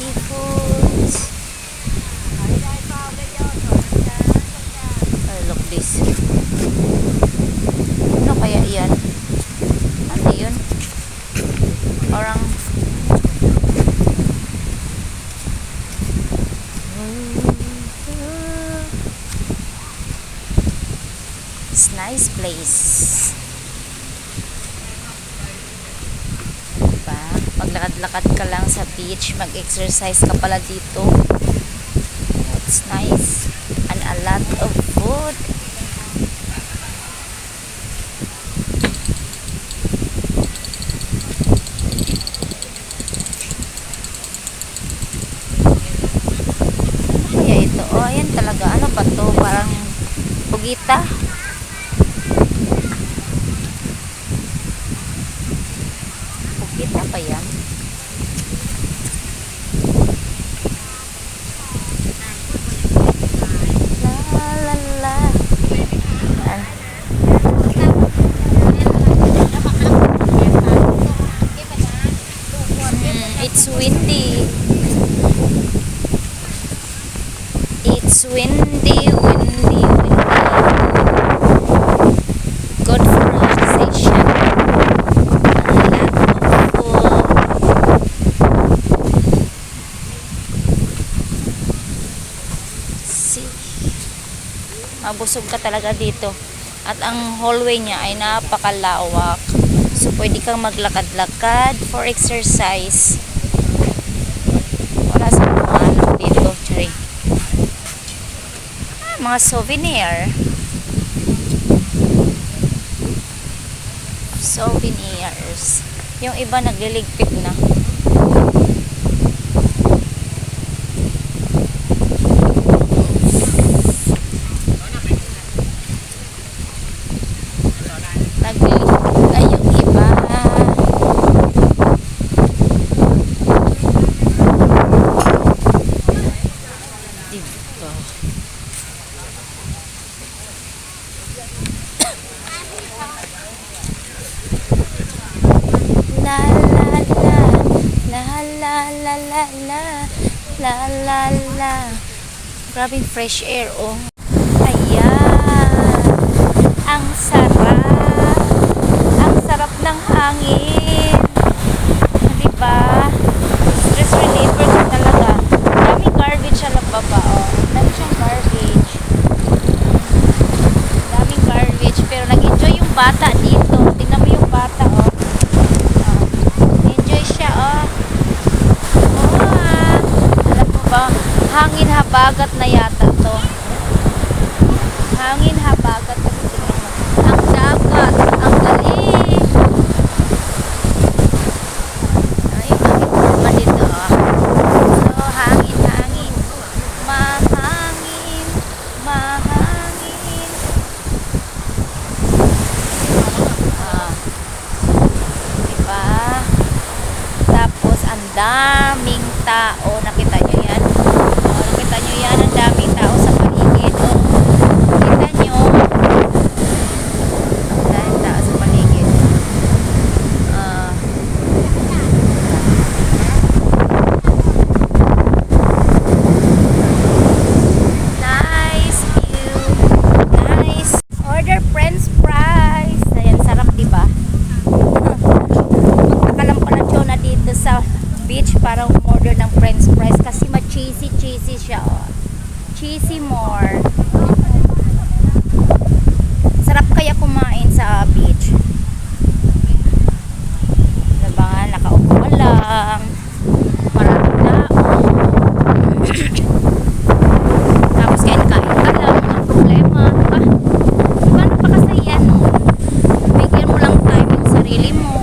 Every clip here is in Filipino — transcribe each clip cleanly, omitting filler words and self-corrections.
seafoods. Oh, look this. Ano kaya yan? Ano yun? Parang it's nice place. Diba? Maglakad-lakad ka lang sa beach, mag-exercise ka pala dito. It's nice. And a lot of food. Kaya ito, oh, ayan talaga. Ano ba to? Parang pugita. Pugita pa yan. La la la. Ayan. It's windy. It's windy, windy, windy. Good for relaxation. A lot of food. See? Mabusog ka talaga dito. At ang hallway niya ay napakalawak. So, pwede kang maglakad-lakad for exercise. Wala sa mga alam dito. Tsari. Mga souvenir. Souvenirs. Yung iba nagliligpit na. Ay, yung iba. Diba? La la la la la la la la la la la. Grabing fresh air, oh. Ayan, ang sarap ng hangin, diba? Stress reliever na talaga. Daming garbage sa lababa, oh. Dami siyang garbage, pero nag-enjoy yung bata dito. Tingnan mo yung bata, oh. Enjoy siya, oh. Alam mo ba, hangin habagat na yata to. Hangin habagat kasi tingnan mo. Ang dagat, ang galing. Ay, hangin naman dito, oh. So, hangin, mahangin, mahangin. Diba? Tapos, ang daming tao. Nakita nyo yan? Nakita nyo yan? Ang daming tao sa paligid. Nakita nyo? Ang daming tao sa paligid. Nice view. Nice. Order french fries. Ayan, sarap, diba? Magkakalampalansyo na dito sa beach para umorder ng french fries kasi ma-cheesy siya, oh. Cheesy more. Sarap kaya kumain sa beach. Diba nga, nakaupo ka lang. Maraming tao. Tapos kain ka lang. Walang problema. Diba? Diba napakasaya, no? Bigyan mo lang time yung sarili mo.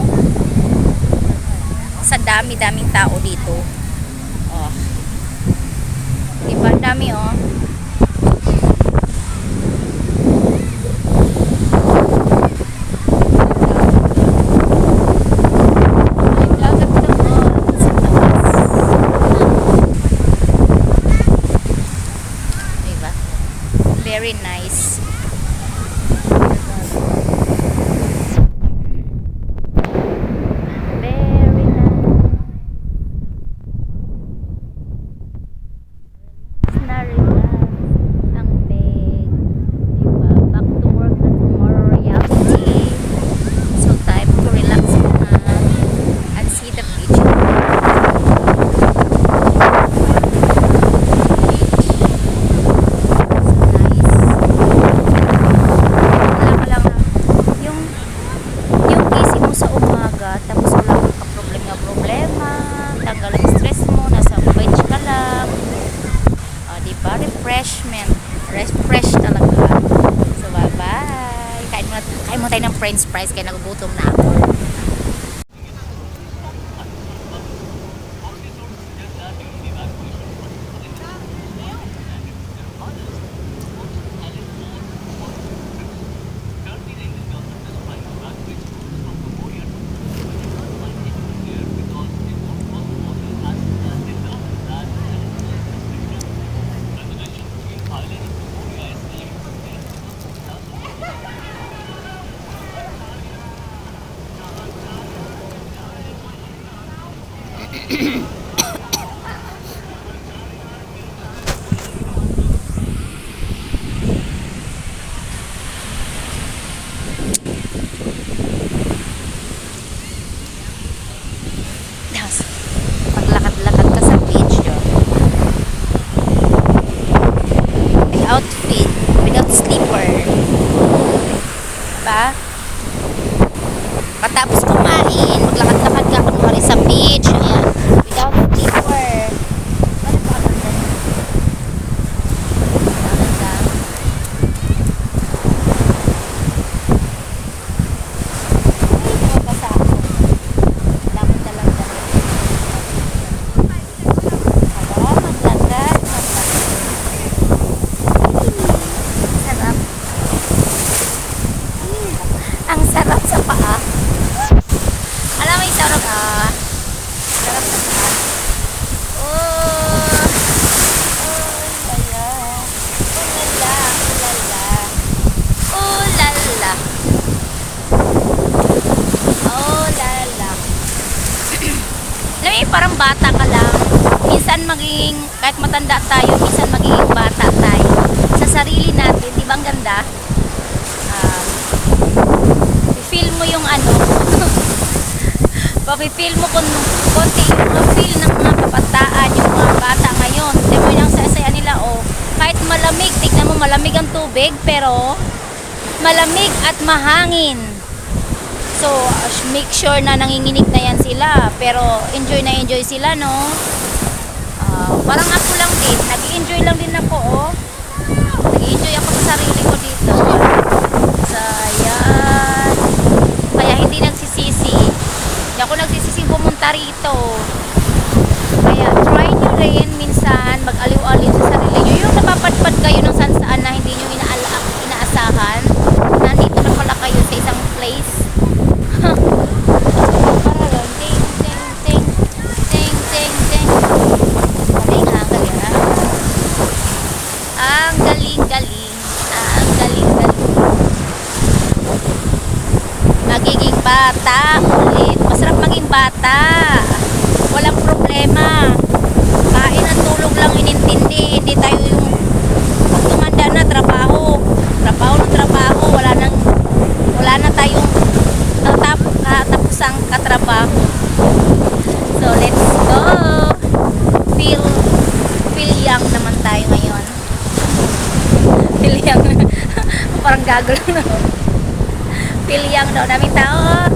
Sa dami-daming tao dito. Oh. Diba? Dami, oh. Ay, dagat doon. Sa taas. Diba? Very nice. Very nice. fries kaya nagugutom na ako. Paglakad-lakad ka sa beach yun. May outfit without slipper. Diba? Patapos kumain, maglakad-lakad ka kunwari sa beach. Ayan. Without slipper. Ano pa ang ganda? Maganda. Ay, mabasa ako. Wala akong dalang damit. Aba, maglakad. Sarap. Ang sarap sa paa. Alam mo yung sarap sarap sa paa. Oh, oh lala. Oh lala. Alam mo yung parang bata ka lang. Minsan magiging, kahit matanda tayo, minsan magiging bata tayo. Sa sarili natin, di ba ang ganda? I-feel mo yung ano. Papi-feel mo kung konti yung feel ng mga kabataan, yung mga bata ngayon. Di mo yung saya nila, oh. Kahit malamig, tignan mo malamig ang tubig, pero malamig at mahangin. So, make sure na nanginginig na yan sila. Pero, enjoy na enjoy sila, no? Parang ako lang din. Nag-enjoy lang din ako, oh. Nag-enjoy ako sa sarili ko dito. So, ayan. Kaya hindi nagsisisi. Hindi ako nagsisisi pumunta rito. Kaya, try nyo rin minsan mag-aliw-aliw sa sarili nyo. Yung napapadpad kayo ng saan-saan na hindi nyo inaasahan. Nandito na pala kayo sa isang place. Para lang, ting, ting, ting, ting, ting, ting. Galing ha, galing ha. Ang galing, galing. Ang galing, galing. Magiging bata ulit. Masarap maging bata. Walang problema. Kain at tulog lang inintindi. Hindi tayo yung tumanda na trabaho. Trabaho ng trabaho. Wala na tayong katapusang katrabaho. So, let's go. Feel young naman tayo ngayon. Feel young. Parang gago lang. Feel young daw. Daming tao.